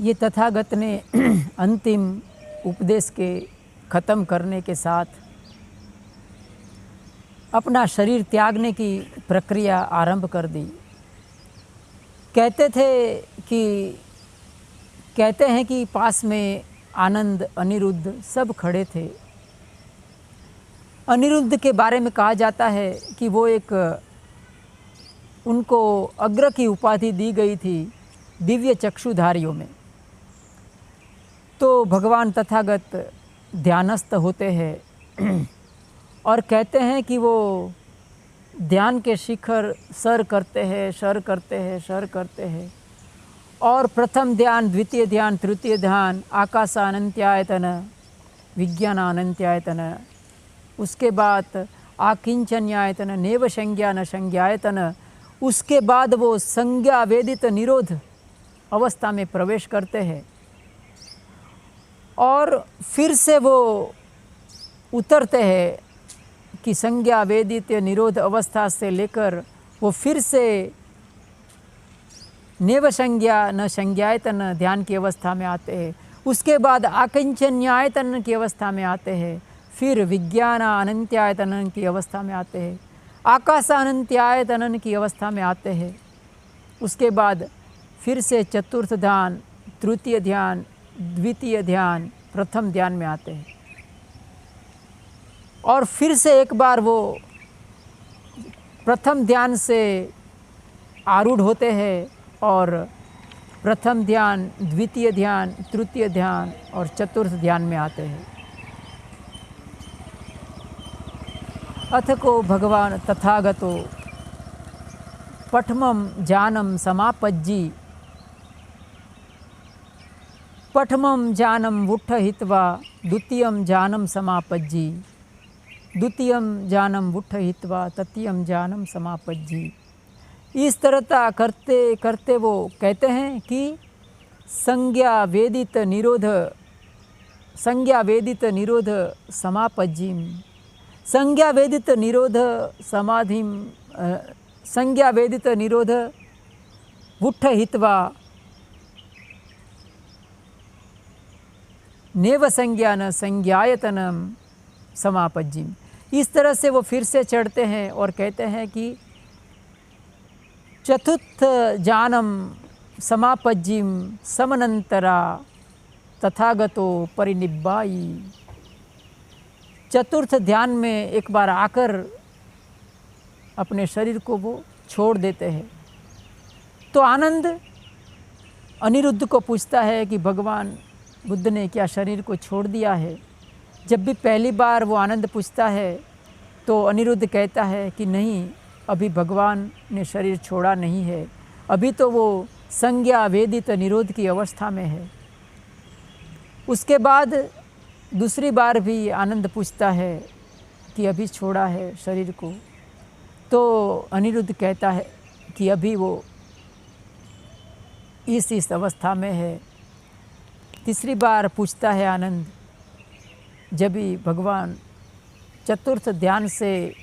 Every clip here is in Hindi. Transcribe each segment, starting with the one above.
ये तथागत ने अंतिम उपदेश के ख़त्म करने के साथ अपना शरीर त्यागने की प्रक्रिया आरंभ कर दी। कहते हैं कि पास में आनंद, अनिरुद्ध सब खड़े थे। अनिरुद्ध के बारे में कहा जाता है कि वो उनको अग्र की उपाधि दी गई थी दिव्य चक्षुधारियों में। तो भगवान तथागत ध्यानस्थ होते हैं और कहते हैं कि वो ध्यान के शिखर सर करते हैं और प्रथम ध्यान, द्वितीय ध्यान, तृतीय ध्यान, आकाशानंत्यायतन, विज्ञानानंत्यायतन, उसके बाद आकिंचन्यायतन, नेव संज्ञा न संज्ञायतन, उसके बाद वो संज्ञा वेदित निरोध अवस्था में प्रवेश करते हैं और फिर से वो उतरते हैं कि संज्ञा वेदित निरोध अवस्था से लेकर वो फिर से नेव संज्ञा न संज्ञायतन ध्यान की अवस्था में आते हैं। उसके बाद आकिंचन्यायतन की अवस्था में आते हैं, फिर विज्ञान अनंत्यायतन की अवस्था में आते हैं, आकाशानंत्यायतन की अवस्था में आते हैं। उसके बाद फिर से चतुर्थ ध्यान, तृतीय ध्यान, द्वितीय ध्यान, प्रथम ध्यान में आते हैं और फिर से एक बार वो प्रथम ध्यान से आरूढ़ होते हैं और प्रथम ध्यान, द्वितीय ध्यान, तृतीय ध्यान और चतुर्थ ध्यान में आते हैं। अथ को भगवान तथागतो पठमम जानम समापज्जी, पठमम जानम वुट्ठ हित्वा द्वितीयम जानम समापज्जी, द्वितीयम जानम वुट्ठ हित्वा तृतीयम जानम समापज्जी। इस तरह करते करते वो कहते हैं कि संज्ञा वेदित निरोध समापज्जीम, संज्ञा वेदित निरोध समाधिम, संज्ञा वेदित निरोध वुट्ठ हित्वा नेव संज्ञान संज्ञायतनम समापज्जीम। इस तरह से वो फिर से चढ़ते हैं और कहते हैं कि चतुर्थ जानम समापज्जीम समनंतरा तथागतो परिनिब्बाई। चतुर्थ ध्यान में एक बार आकर अपने शरीर को वो छोड़ देते हैं। तो आनंद अनिरुद्ध को पूछता है कि भगवान बुद्ध ने क्या शरीर को छोड़ दिया है? जब भी पहली बार वो आनंद पूछता है तो अनिरुद्ध कहता है कि नहीं, अभी भगवान ने शरीर छोड़ा नहीं है, अभी तो वो संज्ञा वेदित निरोध की अवस्था में है। उसके बाद दूसरी बार भी आनंद पूछता है कि अभी छोड़ा है शरीर को, तो अनिरुद्ध कहता है कि अभी वो इस अवस्था में है। तीसरी बार पूछता है आनंद, जब भी भगवान चतुर्थ ध्यान से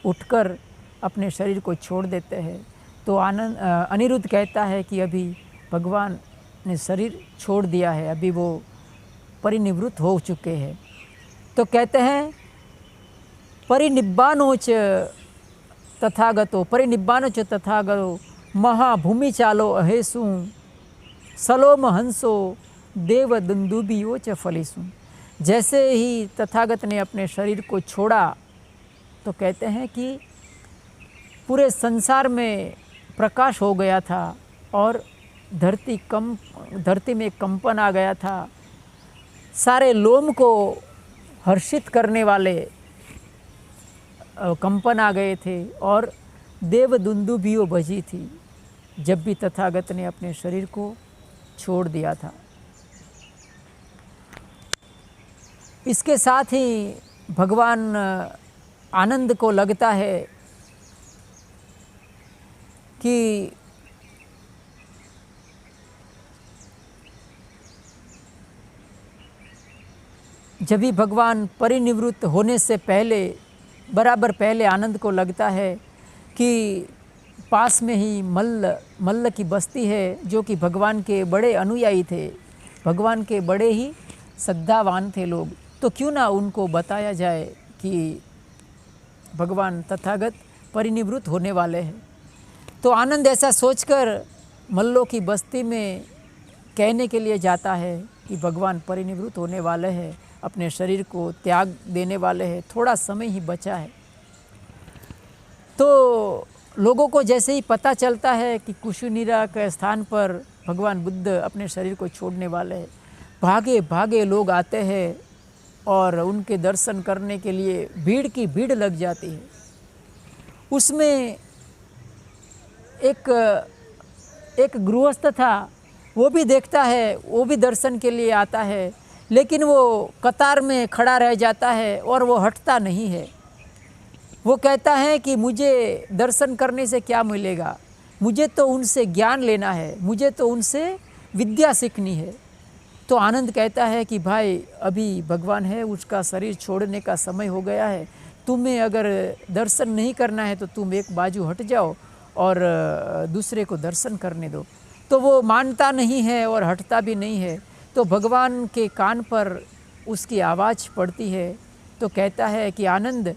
उठकर अपने शरीर को छोड़ देते हैं तो अनिरुद्ध कहता है कि अभी भगवान ने शरीर छोड़ दिया है, अभी वो परिनिवृत्त हो चुके हैं। तो कहते हैं परिनिब्बानोच तथागतो महाभूमि चालो अहेसु सलोम हंसो देव दुंदुभियो च फलेसु। जैसे ही तथागत ने अपने शरीर को छोड़ा तो कहते हैं कि पूरे संसार में प्रकाश हो गया था और धरती में कंपन आ गया था। सारे लोम को हर्षित करने वाले कंपन आ गए थे और देव दुंदुभियो बजी थी जब भी तथागत ने अपने शरीर को छोड़ दिया था। इसके साथ ही भगवान आनंद को लगता है कि जब भी भगवान परिनिवृत्त होने से पहले बराबर पहले आनंद को लगता है कि पास में ही मल्ल की बस्ती है, जो कि भगवान के बड़े अनुयायी थे, भगवान के बड़े ही श्रद्धावान थे लोग। तो क्यों ना उनको बताया जाए कि भगवान तथागत परिनिवृत्त होने वाले हैं। तो आनंद ऐसा सोचकर मल्लों की बस्ती में कहने के लिए जाता है कि भगवान परिनिवृत्त होने वाले हैं, अपने शरीर को त्याग देने वाले हैं, थोड़ा समय ही बचा है। तो लोगों को जैसे ही पता चलता है कि कुशुनिरा के स्थान पर भगवान बुद्ध अपने शरीर को छोड़ने वाले हैं, भागे भागे लोग आते हैं और उनके दर्शन करने के लिए भीड़ की भीड़ लग जाती है। उसमें एक गृहस्थ था, वो भी देखता है, वो भी दर्शन के लिए आता है, लेकिन वो कतार में खड़ा रह जाता है और वो हटता नहीं है। वो कहता है कि मुझे दर्शन करने से क्या मिलेगा, मुझे तो उनसे ज्ञान लेना है, मुझे तो उनसे विद्या सीखनी है। तो आनंद कहता है कि भाई अभी भगवान है, उसका शरीर छोड़ने का समय हो गया है, तुम्हें अगर दर्शन नहीं करना है तो तुम एक बाजू हट जाओ और दूसरे को दर्शन करने दो। तो वो मानता नहीं है और हटता भी नहीं है। तो भगवान के कान पर उसकी आवाज़ पड़ती है, तो कहता है कि आनंद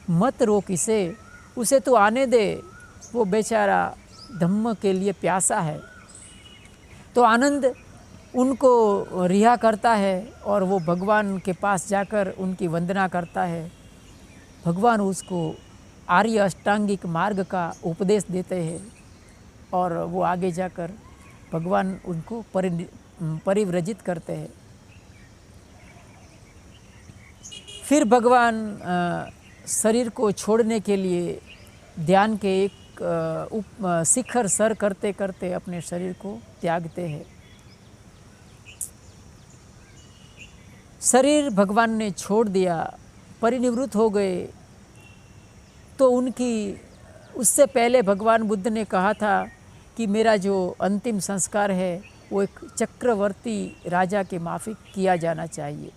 मत रोक इसे, उसे तो आने दे, वो बेचारा धम्म के लिए प्यासा है। तो आनंद उनको रिहा करता है और वो भगवान के पास जाकर उनकी वंदना करता है। भगवान उसको आर्य अष्टांगिक मार्ग का उपदेश देते हैं और वो आगे जाकर भगवान उनको परिव्रजित करते हैं। फिर भगवान शरीर को छोड़ने के लिए ध्यान के एक शिखर सर करते करते अपने शरीर को त्यागते हैं। शरीर भगवान ने छोड़ दिया, परिनिवृत्त हो गए। तो उससे पहले भगवान बुद्ध ने कहा था कि मेरा जो अंतिम संस्कार है वो एक चक्रवर्ती राजा के माफिक किया जाना चाहिए।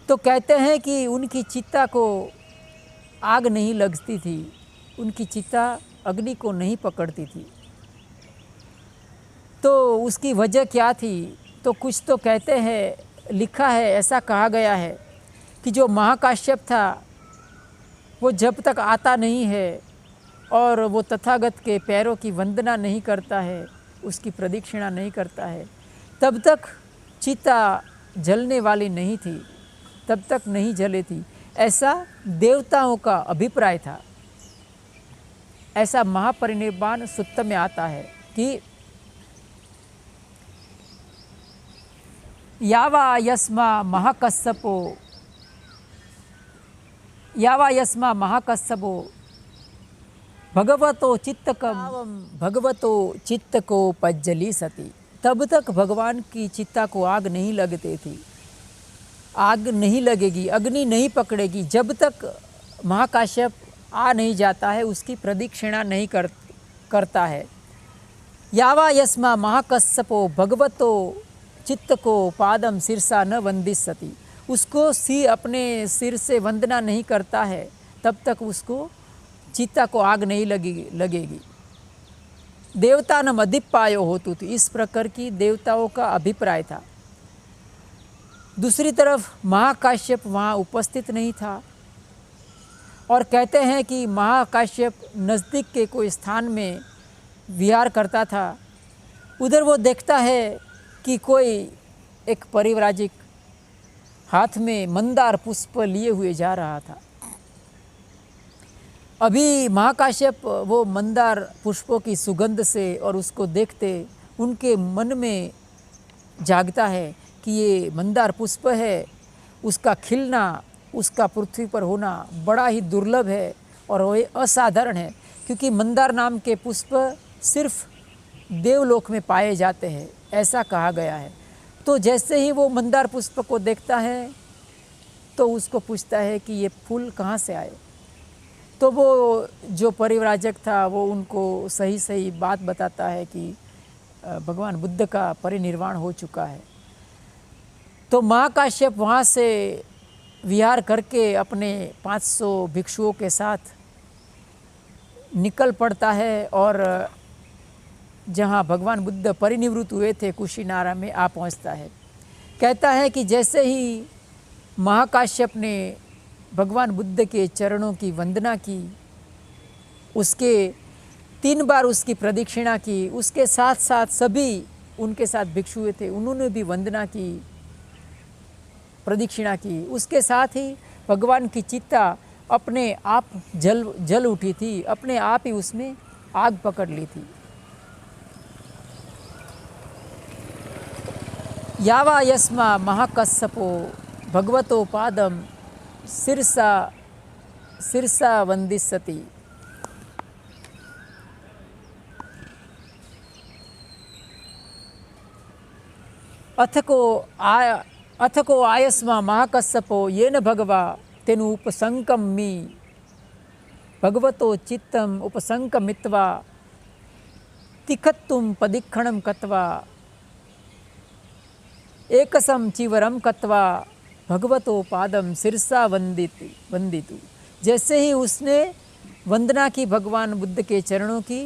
तो कहते हैं कि उनकी चिता को आग नहीं लगती थी, उनकी चिता अग्नि को नहीं पकड़ती थी। तो उसकी वजह क्या थी? तो कुछ तो कहते हैं, लिखा है, ऐसा कहा गया है कि जो महाकाश्यप था वो जब तक आता नहीं है और वो तथागत के पैरों की वंदना नहीं करता है, उसकी प्रदक्षिणा नहीं करता है, तब तक चिता जलने वाली नहीं थी, तब तक नहीं जले थी। ऐसा देवताओं का अभिप्राय था। ऐसा महापरिनिर्वाण सूत्र में आता है कि यावा यस्मा महाकස්සपो भगवतो चित्तको पज्जली सती। तब तक भगवान की चित्ता को आग नहीं लगती थी, आग नहीं लगेगी, अग्नि नहीं पकड़ेगी जब तक महाकाश्यप आ नहीं जाता है, उसकी प्रदक्षिणा नहीं करता है। यावा यस्मा महाकස්සपो भगवतो चित्त को पादम सिरसा न वंदिष्यति। उसको अपने सिर से वंदना नहीं करता है, तब तक उसको चित्ता को आग नहीं लगेगी। देवता न अधिपायो होतु थी, इस प्रकार की देवताओं का अभिप्राय था। दूसरी तरफ महाकाश्यप वहाँ उपस्थित नहीं था और कहते हैं कि महाकाश्यप नज़दीक के कोई स्थान में विहार करता था। उधर वो देखता है कि कोई एक परिव्राजिक हाथ में मंदार पुष्प लिए हुए जा रहा था। अभी महाकाश्यप वो मंदार पुष्पों की सुगंध से और उसको देखते उनके मन में जागता है कि ये मंदार पुष्प है, उसका खिलना, उसका पृथ्वी पर होना बड़ा ही दुर्लभ है और वो असाधारण है, क्योंकि मंदार नाम के पुष्प सिर्फ देवलोक में पाए जाते हैं, ऐसा कहा गया है। तो जैसे ही वो मंदार पुष्प को देखता है तो उसको पूछता है कि ये फूल कहाँ से आए। तो वो जो परिव्राजक था वो उनको सही सही बात बताता है कि भगवान बुद्ध का परिनिर्वाण हो चुका है। तो महाकाश्यप वहाँ से विहार करके अपने 500 भिक्षुओं के साथ निकल पड़ता है और जहाँ भगवान बुद्ध परिनिवृत्त हुए थे कुशीनारा में आ पहुँचता है। कहता है कि जैसे ही महाकाश्यप ने भगवान बुद्ध के चरणों की वंदना की, उसके 3 बार उसकी प्रदक्षिणा की, उसके साथ साथ सभी उनके साथ भिक्षु हुए थे उन्होंने भी वंदना की, प्रदक्षिणा की। उसके साथ ही भगवान की चित्ता अपने आप जल उठी थी, अपने आप ही उसमें आग पकड़ ली थी। यावा यस्मा महाकश्यपो भगवतो पादम शिरसा वंदिष्यति। अथ को आयस्मा महाकश्यपो येन भगवा तेनु उपसंकमी भगवतो चित्तम उपसंकमित्वा तिखत्तुम पदिक्षणम कत्वा एकसम चिवरम कत्वा भगवतो पादम शिरसा वंदितु। जैसे ही उसने वंदना की भगवान बुद्ध के चरणों की,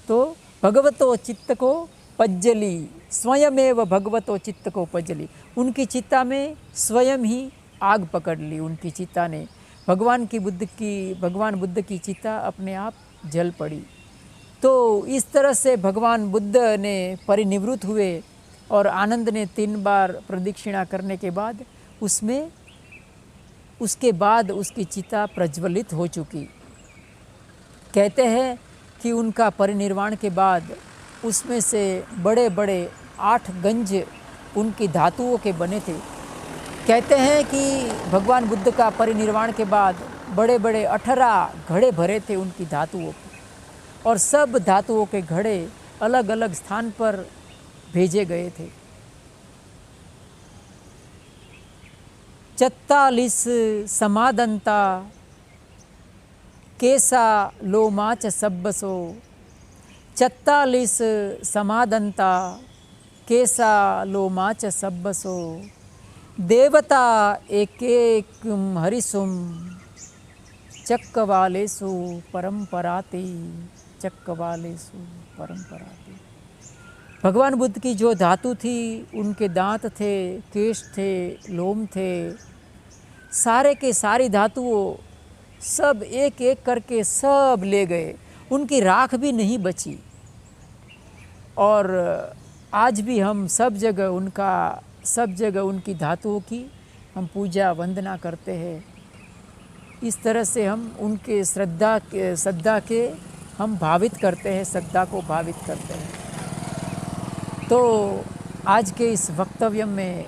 तो भगवतो चित्त को पज्जली, स्वयमेव भगवतो चित्त को पज्जली, उनकी चित्ता में स्वयं ही आग पकड़ ली। उनकी चित्ता ने भगवान बुद्ध की चित्ता अपने आप जल पड़ी। तो इस तरह से भगवान बुद्ध ने परिनिवृत्त हुए और आनंद ने 3 बार प्रदक्षिणा करने के बाद उसके बाद उसकी चिता प्रज्वलित हो चुकी। कहते हैं कि उनका परिनिर्वाण के बाद उसमें से बड़े बड़े 8 गंज उनकी धातुओं के बने थे। कहते हैं कि भगवान बुद्ध का परिनिर्वाण के बाद बड़े बड़े 18 घड़े भरे थे उनकी धातुओं के, और सब धातुओं के घड़े अलग अलग स्थान पर भेजे गए थे। 44 समादंता केसा लोमाच सब्बसो, 44 समादंता केसा लोमाच सब्बसो, देवता एक हरिसुम चक्कवालेसु परंपराति, चक्कवालेसु परंपराति। भगवान बुद्ध की जो धातु थी, उनके दांत थे, केश थे, लोम थे, सारे के सारी धातुओं सब एक एक करके सब ले गए, उनकी राख भी नहीं बची। और आज भी हम सब जगह उनकी धातुओं की हम पूजा वंदना करते हैं। इस तरह से हम उनके श्रद्धा के हम भावित करते हैं, श्रद्धा को भावित करते हैं। तो आज के इस वक्तव्य में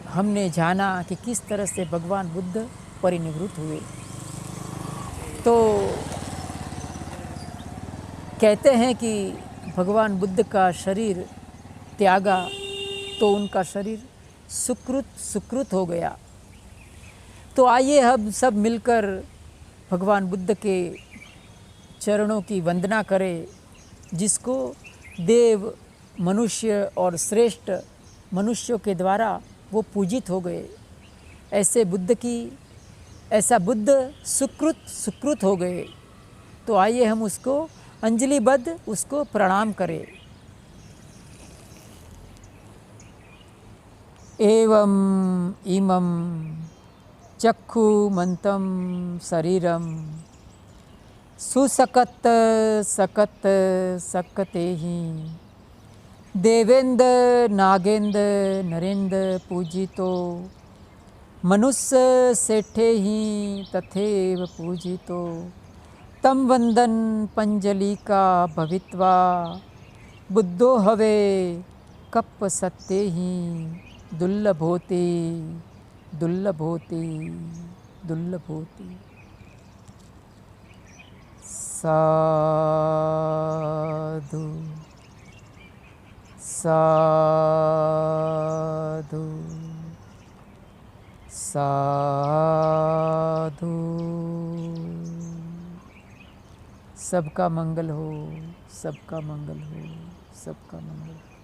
हमने जाना कि किस तरह से भगवान बुद्ध परिनिवृत्त हुए। तो कहते हैं कि भगवान बुद्ध का शरीर त्यागा तो उनका शरीर सुकृत हो गया। तो आइए हम सब मिलकर भगवान बुद्ध के चरणों की वंदना करें, जिसको देव, मनुष्य और श्रेष्ठ मनुष्यों के द्वारा वो पूजित हो गए। ऐसा बुद्ध सुकृत हो गए। तो आइए हम उसको अंजलिबद्ध उसको प्रणाम करें। एवं इमं चक्षुमन्तं शरीरं सुसकत सकतेहि देवेंद्र नागेंद्र नरेंद्र पूजितो मनुष्य सेठे ही तथैव पूजितो तम वंदन पंजलिका भवित्वा बुद्धो हवे कप सत्ते ही दुर्लभोति साधु साधु साधु। सबका मंगल हो, सबका मंगल हो, सबका मंगल हो।